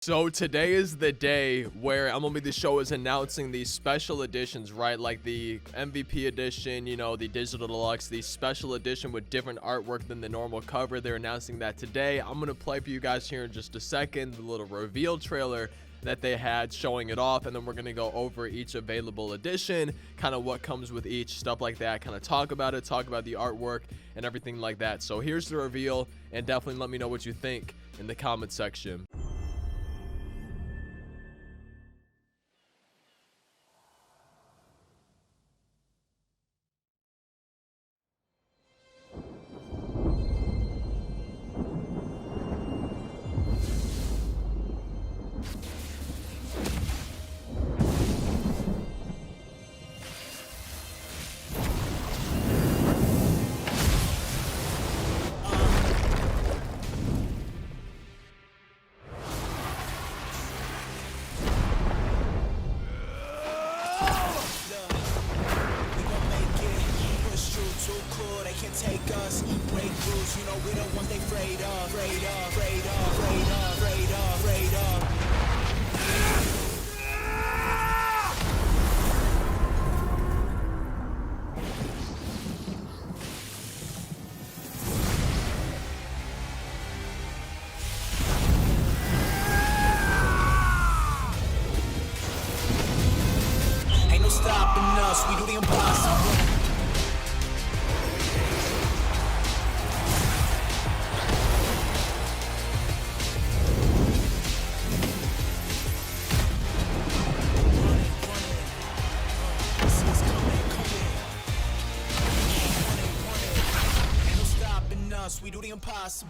So today is the day where MLB The Show is announcing these special editions, right? Like the MVP edition, you know, the digital deluxe, the special edition with different artwork than the normal cover. They're announcing that today. I'm going to play for you guys here in just a second, the little reveal trailer that they had showing it off, and then we're going to go over each available edition, kind of what comes with each, stuff like that, kind of talk about it, talk about the artwork and everything like that. So here's the reveal, and definitely let me know what you think in the comment section. Take us, break rules, you know we the ones they afraid of. Ain't no stopping us, we do the impossible. We do the impossible.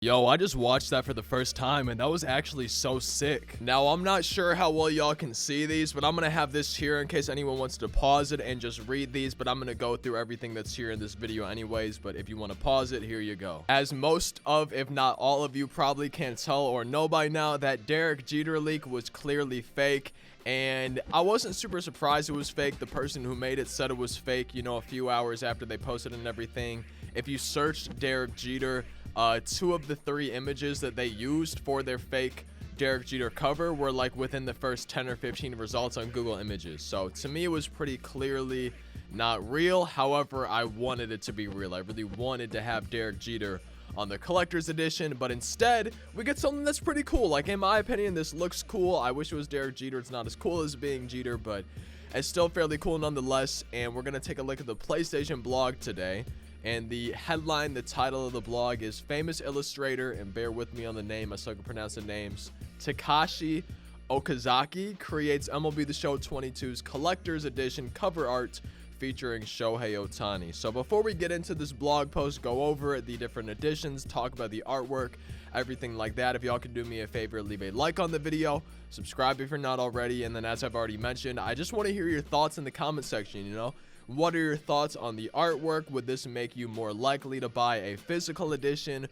Yo, I just watched that for the first time, and that was actually so sick. Now, I'm not sure how well y'all can see these, but I'm gonna have this here in case anyone wants to pause it and just read these, but I'm gonna go through everything that's here in this video anyways, but if you want to pause it, here you go. As most of, if not all of you probably can tell or know by now, that Derek Jeter leak was clearly fake, and I wasn't super surprised it was fake. The person who made it said it was fake, you know, a few hours after they posted and everything. If you searched Derek Jeter, 2 of the 3 images that they used for their fake Derek Jeter cover were like within the first 10 or 15 results on Google Images. So to me, it was pretty clearly not real. However, I wanted it to be real. I really wanted to have Derek Jeter on the collector's edition, but instead we get something that's pretty cool. Like, in my opinion, this looks cool. I wish it was Derek Jeter. It's not as cool as being Jeter, but it's still fairly cool nonetheless. And we're gonna take a look at the PlayStation blog today. And the headline, the title of the blog is Famous Illustrator, and bear with me on the name, I suck at pronouncing names, Takashi Okazaki creates MLB The Show 22's Collector's Edition cover art featuring Shohei Ohtani. So before we get into this blog post, go over the different editions, talk about the artwork, everything like that. If y'all could do me a favor, leave a like on the video, subscribe if you're not already, and then as I've already mentioned, I just want to hear your thoughts in the comment section, you know? What are your thoughts on the artwork? Would this make you more likely to buy a physical edition?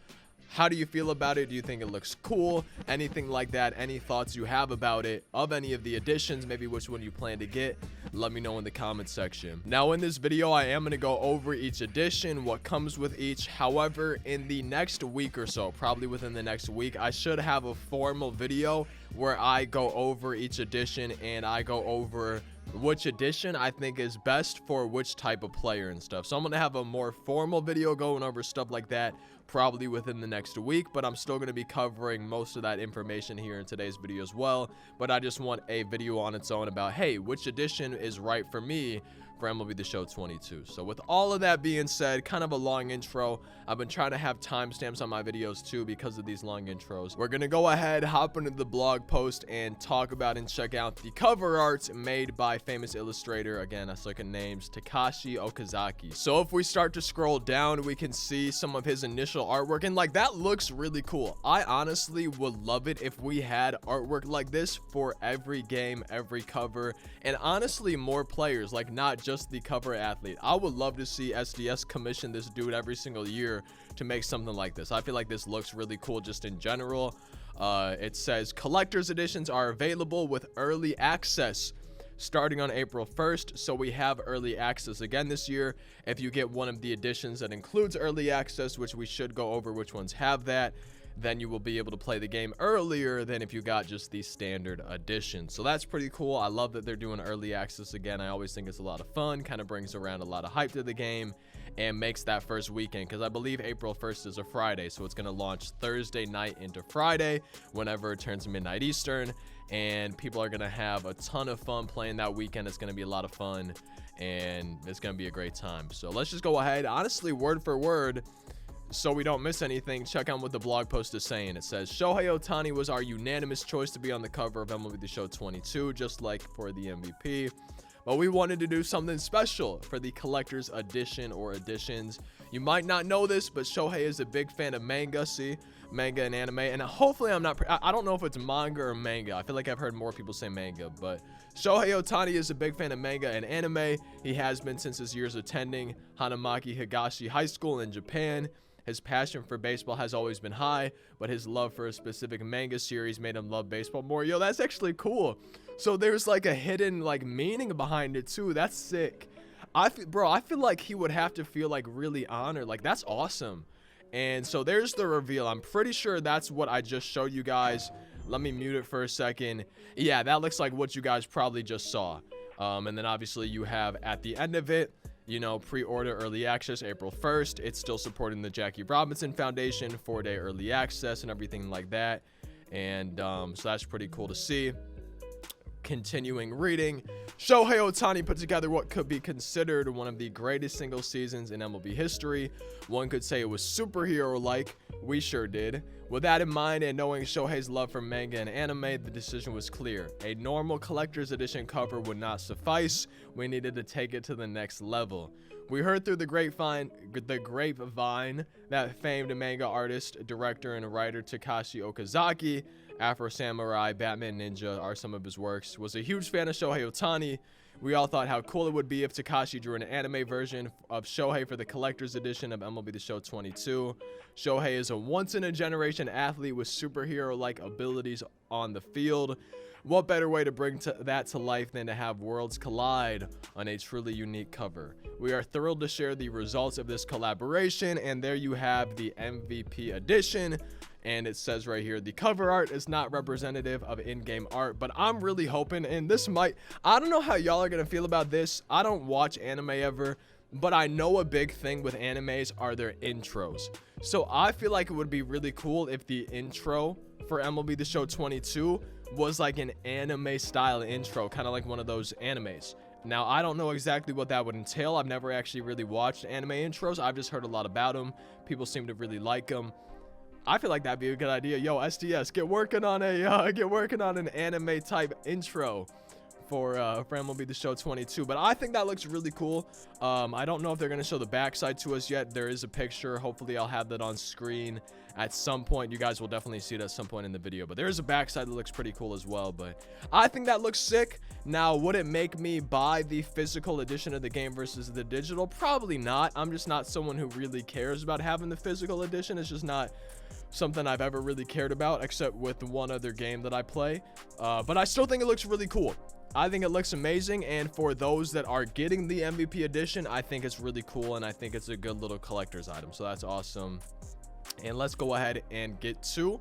How do you feel about it? Do you think it looks cool? Anything like that? Any thoughts you have about it, of any of the editions, maybe which one you plan to get? Let me know in the comment section. Now, in this video, I am going to go over each edition, what comes with each. However, in the next week or so, probably within the next week, I should have a formal video where I go over each edition and I go over which edition I think is best for which type of player and stuff. So I'm going to have a more formal video going over stuff like that probably within the next week, but I'm still going to be covering most of that information here in today's video as well. But I just want a video on its own about, hey, which edition is right for me for MLB The Show 22. So with all of that being said, kind of a long intro. I've been trying to have timestamps on my videos too because of these long intros. We're gonna go ahead, hop into the blog post and talk about and check out the cover art made by famous illustrator, again, I suck at names, Takashi Okazaki. So if we start to scroll down, we can see some of his initial special artwork, and like that looks really cool. I honestly would love it if we had artwork like this for every game, every cover, and honestly more players, like not just the cover athlete. I would love to see SDS commission this dude every single year to make something like this. I feel like this looks really cool just in general. It says collector's editions are available with early access starting on April 1st. So we have early access again this year. If you get one of the editions that includes early access, which we should go over which ones have that, then you will be able to play the game earlier than if you got just the standard edition. So that's pretty cool. I love that they're doing early access again. I always think it's a lot of fun, kind of brings around a lot of hype to the game and makes that first weekend, because I believe April 1st is a Friday, so it's going to launch Thursday night into Friday whenever it turns midnight Eastern, and people are going to have a ton of fun playing that weekend. It's going to be a lot of fun, and it's going to be a great time. So let's just go ahead, honestly, word for word, so we don't miss anything. Check out what the blog post is saying. It says, Shohei Ohtani was our unanimous choice to be on the cover of MLB The Show 22, just like for the MVP. But we wanted to do something special for the collector's edition or editions. You might not know this, but Shohei is a big fan of manga. See, manga and anime. And hopefully I don't know if it's manga or manga. I feel like I've heard more people say manga, but Shohei Ohtani is a big fan of manga and anime. He has been since his years attending Hanamaki Higashi High School in Japan. His passion for baseball has always been high, but his love for a specific manga series made him love baseball more. Yo, that's actually cool. So there's like a hidden like meaning behind it too. That's sick. I feel like he would have to feel like really honored. Like, that's awesome. And so there's the reveal. I'm pretty sure that's what I just showed you guys. Let me mute it for a second. Yeah, that looks like what you guys probably just saw. And then obviously you have at the end of it, you know, pre-order early access April 1st. It's still supporting the Jackie Robinson Foundation, 4-day early access and everything like that. And so that's pretty cool to see. Continuing reading, Shohei Ohtani put together what could be considered one of the greatest single seasons in MLB history. One could say it was superhero-like. We sure did. With that in mind, and knowing Shohei's love for manga and anime, the decision was clear. A normal collector's edition cover would not suffice. We needed to take it to the next level. We heard through the grapevine that famed manga artist, director, and writer Takashi Okazaki, Afro Samurai, Batman Ninja are some of his works, was a huge fan of Shohei Ohtani. We all thought how cool it would be if Takashi drew an anime version of Shohei for the collector's edition of MLB The Show 22. Shohei is a once-in-a-generation athlete with superhero-like abilities on the field. What better way to bring that to life than to have worlds collide on a truly unique cover? We are thrilled to share the results of this collaboration, and there you have the MVP edition. And it says right here, the cover art is not representative of in-game art, but I'm really hoping, and this might, I don't know how y'all are gonna feel about this. I don't watch anime ever, but I know a big thing with animes are their intros. So I feel like it would be really cool if the intro for MLB The Show 22 was like an anime style intro, kind of like one of those animes. Now, I don't know exactly what that would entail. I've never actually really watched anime intros. I've just heard a lot about them. People seem to really like them. I feel like that'd be a good idea. Yo, SDS, get working on an anime type intro for MLB The Show 22. But I think that looks really cool. I don't know if they're gonna show the backside to us yet. There is a picture. Hopefully, I'll have that on screen at some point. You guys will definitely see it at some point in the video. But there is a backside that looks pretty cool as well. But I think that looks sick. Now, would it make me buy the physical edition of the game versus the digital? Probably not. I'm just not someone who really cares about having the physical edition. It's just not something I've ever really cared about, except with one other game that I play. But I still think it looks really cool. I think it looks amazing, and for those that are getting the MVP edition, I think it's really cool, and I think it's a good little collector's item. So that's awesome. And let's go ahead and get to,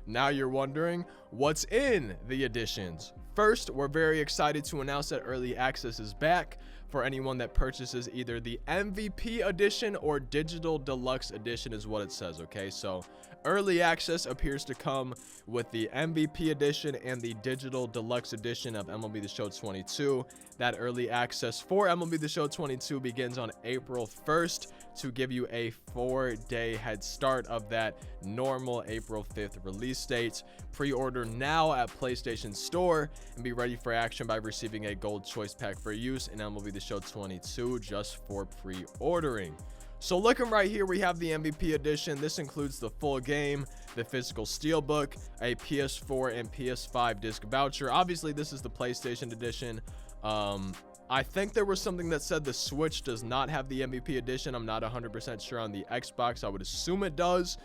now you're wondering, what's in the editions? First, we're very excited to announce that early access is back for anyone that purchases either the MVP edition or digital deluxe edition is what it says. Okay, so early access appears to come with the MVP edition and the digital deluxe edition of MLB The Show 22. That early access for MLB The Show 22 begins on April 1st to give you a 4-day head start of that normal April 5th release date. Pre-order now at PlayStation Store and be ready for action by receiving a gold choice pack for use in MLB The Show 22 just for pre-ordering. So looking right here, we have the MVP edition. This includes the full game, the physical steelbook, a PS4 and PS5 disc voucher. Obviously, this is the PlayStation edition. I think there was something that said the Switch does not have the MVP edition. I'm not 100% sure on the Xbox. I would assume it does,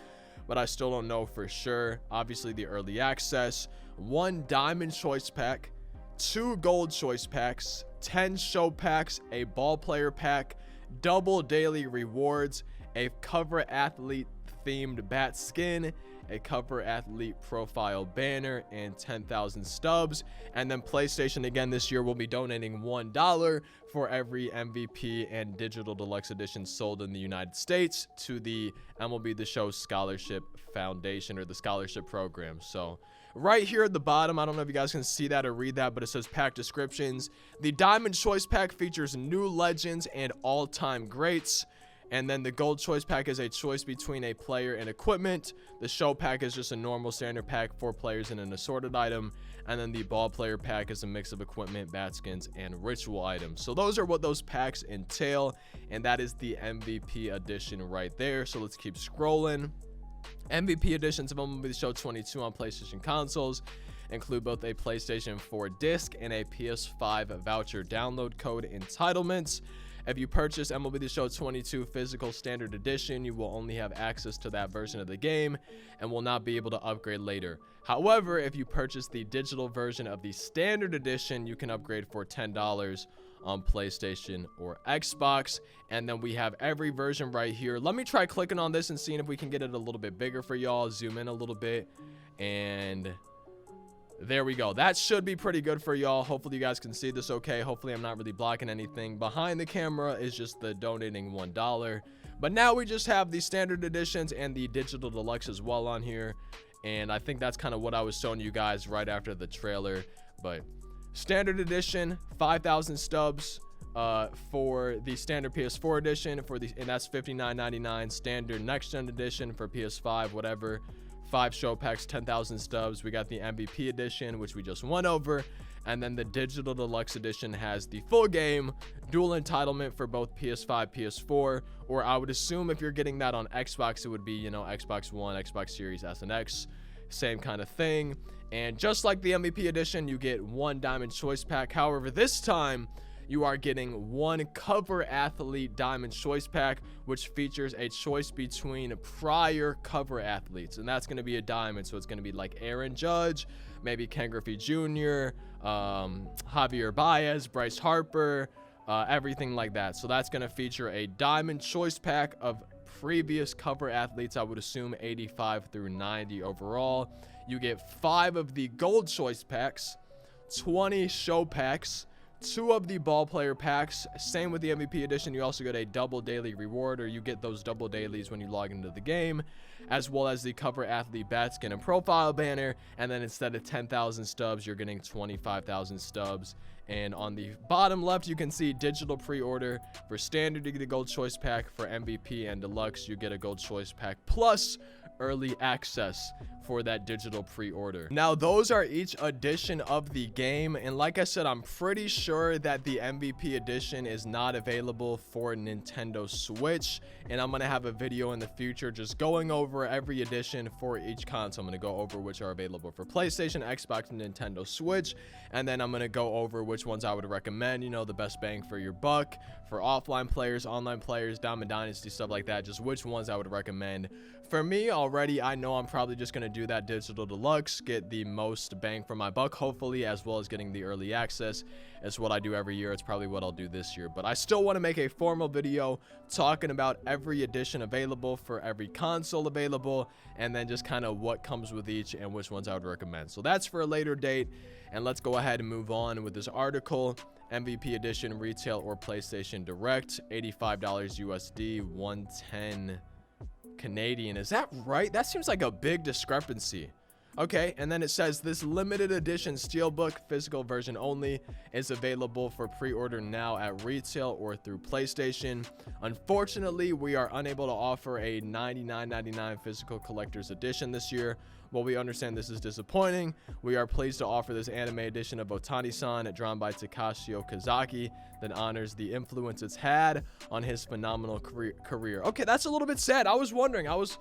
but I still don't know for sure. Obviously, the early access, 1 diamond choice pack, 2 gold choice packs, 10 show packs, a ball player pack, double daily rewards, a cover athlete themed bat skin, a cover athlete profile banner, and 10,000 stubs. And then PlayStation again this year will be donating $1 for every MVP and digital deluxe edition sold in the United States to the MLB The Show Scholarship Foundation, or the scholarship program. So right here at the bottom, I don't know if you guys can see that or read that, but it says pack descriptions. The Diamond Choice Pack features new legends and all-time greats. And then the gold choice pack is a choice between a player and equipment. The show pack is just a normal standard pack for players and an assorted item. And then the ball player pack is a mix of equipment, bat skins, and ritual items. So those are what those packs entail. And that is the MVP edition right there. So let's keep scrolling. MVP editions of MLB The Show 22 on PlayStation consoles include both a PlayStation 4 disc and a PS5 voucher download code entitlements. If you purchase MLB The Show 22 physical standard edition, you will only have access to that version of the game and will not be able to upgrade later. However, if you purchase the digital version of the standard edition, you can upgrade for $10 on PlayStation or Xbox. And then we have every version right here. Let me try clicking on this and seeing if we can get it a little bit bigger for y'all. Zoom in a little bit, and there we go. That should be pretty good for y'all. Hopefully you guys can see this okay. Hopefully I'm not really blocking anything. Behind the camera is just the donating $1. But now we just have the standard editions and the digital deluxe as well on here. And I think that's kind of what I was showing you guys right after the trailer. But standard edition, 5,000 stubs for the standard PS4 edition, and that's $59.99. Standard next gen edition for PS5, whatever, 5 show packs, 10,000 stubs. We got the MVP edition, which we just went over. And then the digital deluxe edition has the full game, dual entitlement for both PS5, PS4, or I would assume if you're getting that on Xbox, it would be, you know, Xbox One, Xbox Series S and X, same kind of thing. And just like the MVP edition, you get 1 diamond choice pack. However, this time you are getting 1 cover athlete diamond choice pack, which features a choice between prior cover athletes, and that's going to be a diamond. So it's going to be like Aaron Judge, maybe Ken Griffey Jr., Javier Baez, Bryce Harper, everything like that. So that's going to feature a diamond choice pack of previous cover athletes. I would assume 85 through 90 overall. You get 5 of the gold choice packs, 20 show packs, 2 of the ball player packs. Same with the MVP edition. You also get a double daily reward, or you get those double dailies when you log into the game, as well as the cover athlete bat skin and profile banner. And then instead of 10,000 stubs, you're getting 25,000 stubs. And on the bottom left, you can see digital pre-order. For standard, you get a gold choice pack. For MVP and deluxe, you get a gold choice pack plus early access for that digital pre-order. Now those are each edition of the game, and like I said, I'm pretty sure that the MVP edition is not available for Nintendo Switch, and I'm gonna have a video in the future just going over every edition for each console. I'm gonna go over which are available for PlayStation, Xbox, and Nintendo Switch, and then I'm gonna go over which ones I would recommend, you know, the best bang for your buck for offline players, online players, Diamond Dynasty, stuff like that. Just which ones I would recommend. For me already, I know I'm probably just going to do that digital deluxe, get the most bang for my buck, hopefully, as well as getting the early access. It's what I do every year. It's probably what I'll do this year. But I still want to make a formal video talking about every edition available for every console available, and then just kind of what comes with each and which ones I would recommend. So that's for a later date. And let's go ahead and move on with this article. MVP edition, retail or PlayStation Direct, $85 USD, 110 Canadian. Is that right? That seems like a big discrepancy. Okay, and then it says this limited edition Steelbook physical version only is available for pre-order now at retail or through PlayStation. Unfortunately, we are unable to offer a $99.99 physical collector's edition this year. While we understand this is disappointing, we are pleased to offer this anime edition of Otani-san drawn by Takashi Okazaki that honors the influence it's had on his phenomenal career. Okay, that's a little bit sad. I was wondering, I was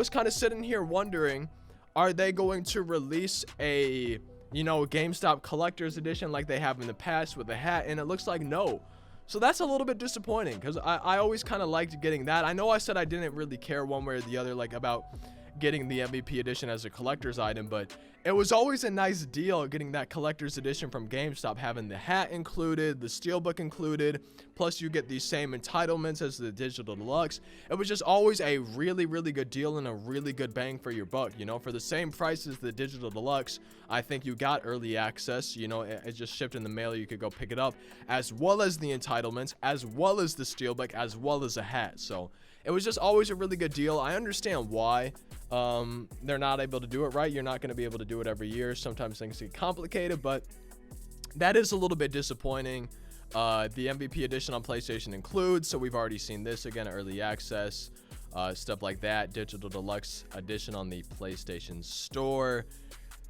kind of sitting here wondering, are they going to release a, GameStop collector's edition like they have in the past with a hat? And it looks like no. So that's a little bit disappointing because I always kind of liked getting that. I know I said I didn't really care one way or the other, like about getting the MVP edition as a collector's item, but it was always a nice deal getting that collector's edition from GameStop, having the hat included, the Steelbook included, plus you get these same entitlements as the digital deluxe. It was just always a really, really good deal and a really good bang for your buck. For the same price as the digital deluxe, I think you got early access. It just shipped in the mail. You could go pick it up, as well as the entitlements, as well as the Steelbook, as well as a hat. So it was just always a really good deal. I understand why they're not able to do it right. You're not going to be able to do it every year. Sometimes things get complicated, but that is a little bit disappointing. The MVP edition on PlayStation includes, so we've already seen this again, early access, stuff like that. Digital deluxe edition on the PlayStation Store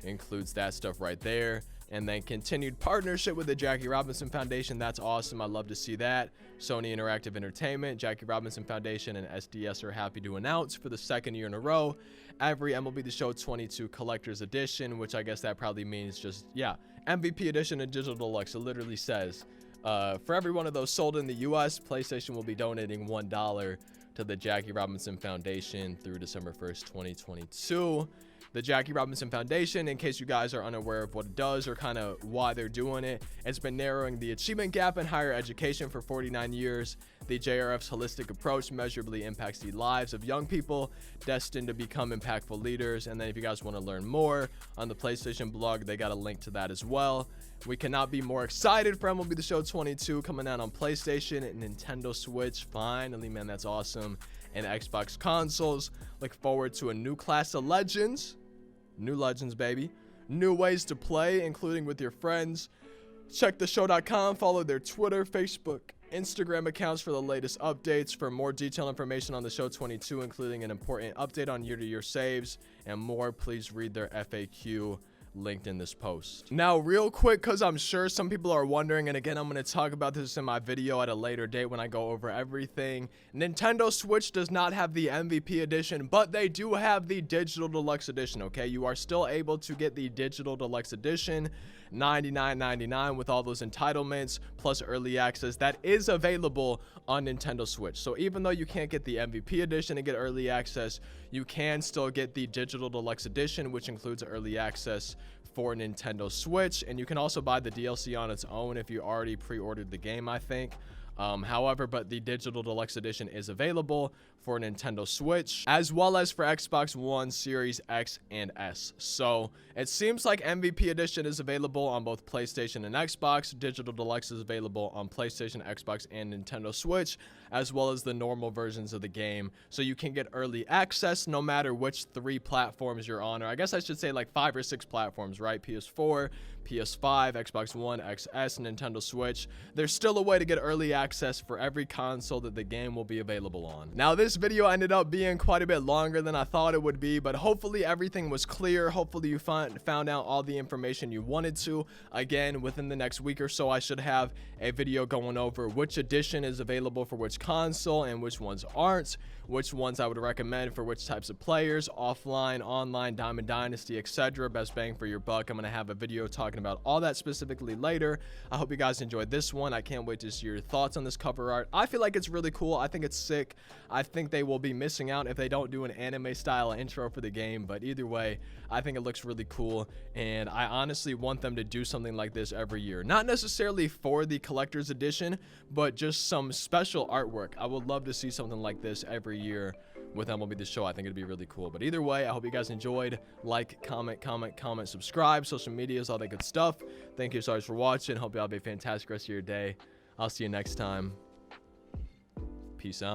includes that stuff right there. And then continued partnership with the Jackie Robinson Foundation. That's awesome. I love to see that. Sony Interactive Entertainment, Jackie Robinson Foundation, and SDS are happy to announce for the second year in a row every MLB The Show 22 Collector's Edition, which I guess that probably means just, MVP Edition and Digital Deluxe. It literally says, for every one of those sold in the U.S., PlayStation will be donating $1 to the Jackie Robinson Foundation through December 1st, 2022. The Jackie Robinson Foundation, in case you guys are unaware of what it does or kind of why they're doing it, it's been narrowing the achievement gap in higher education for 49 years. The JRF's holistic approach measurably impacts the lives of young people destined to become impactful leaders. And then if you guys want to learn more on the PlayStation blog, they got a link to that as well. We cannot be more excited for MLB The Show 22 coming out on PlayStation and Nintendo Switch. Finally, man, that's awesome. And Xbox consoles. Look forward to a new class of legends. New legends, baby. New ways to play, including with your friends. Check theshow.com. Follow their Twitter, Facebook, Instagram accounts for the latest updates. For more detailed information on the Show 22, including an important update on year-to-year saves and more, please read their FAQ linked in this post. Now, real quick, because I'm sure some people are wondering, and again, I'm going to talk about this in my video at a later date when I go over everything. Nintendo Switch does not have the MVP edition, but they do have the digital deluxe edition. Okay, you are still able to get the digital deluxe edition, $99.99, with all those entitlements plus early access. That is available on Nintendo Switch. So even though you can't get the MVP edition and get early access, you can still get the digital deluxe edition, which includes early access for Nintendo Switch. And you can also buy the DLC on its own if you already pre-ordered the game, I think. However, but the digital deluxe edition is available for Nintendo Switch as well as for Xbox One, Series X and S. So it seems like MVP edition is available on both PlayStation and Xbox. Digital deluxe is available on PlayStation, Xbox and Nintendo Switch, as well as the normal versions of the game. So you can get early access no matter which 3 platforms you're on, or I guess I should say like 5 or 6 platforms, right? PS4, PS5, Xbox One, XS, Nintendo Switch. There's still a way to get early access for every console that the game will be available on. Now, this video ended up being quite a bit longer than I thought it would be, but hopefully everything was clear. Hopefully you found out all the information you wanted to. Again, within the next week or so, I should have a video going over which edition is available for which console and which ones aren't, which ones I would recommend for which types of players, offline, online, Diamond Dynasty, etc. Best bang for your buck. I'm going to have a video talking about all that specifically later. I hope you guys enjoyed this one. I can't wait to see your thoughts on this cover art. I feel like it's really cool. I think it's sick. I think they will be missing out if they don't do an anime style intro for the game, but either way, I think it looks really cool, and I honestly want them to do something like this every year. Not necessarily for the collector's edition, but just some special artwork. I would love to see something like this every year with MLB The Show. I think it'd be really cool. But either way, I hope you guys enjoyed. Like, comment, subscribe, social medias, all that good stuff. Thank you so much for watching. Hope you all have a fantastic rest of your day. I'll see you next time. Peace out.